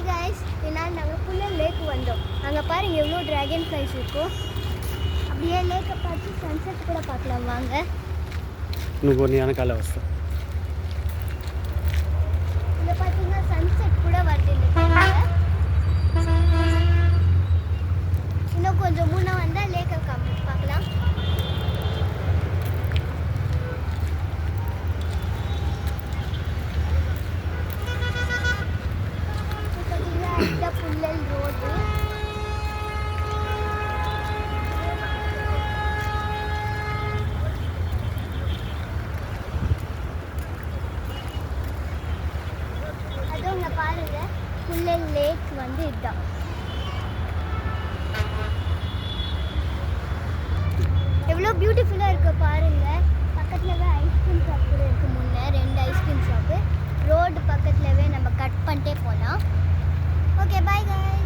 Guys, இதனால் நாங்கள் ஃபுல்லாக லேக் வந்தோம். அங்கே பாருங்கள் எவ்வளோ ட்ராகன் ஃப்ளைஸ் இருக்கும். அப்படியே லேக்கை பார்த்து சன்செட் கூட பார்க்கலாம் வாங்க. இன்னும் பொன்னியான காலவஸ்தை. இங்கே பார்த்தீங்கன்னா சன்செட் கூட வருது இந்த டைமில். இன்னும் கொஞ்சம் முன்னே வந்தால் லேக்கை பார்க்கலாம். பார்த்தீங்கன்னா புல்லல் ரோடு. அதுவும் இங்கே பாருங்க புல்லல் லேக் வந்து இதுதான். எவ்வளோ பியூட்டிஃபுல்லாக இருக்கு பாருங்க. பக்கத்துலவே ஐஸ்கிரீம் ஷாப் கூட இருக்கு. முன்னே 2 ஐஸ்கிரீம் ஷாப்பு ரோடு பக்கத்துலவே நம்ம கட் பண்ணிட்டே போகலாம். Okay bye guys.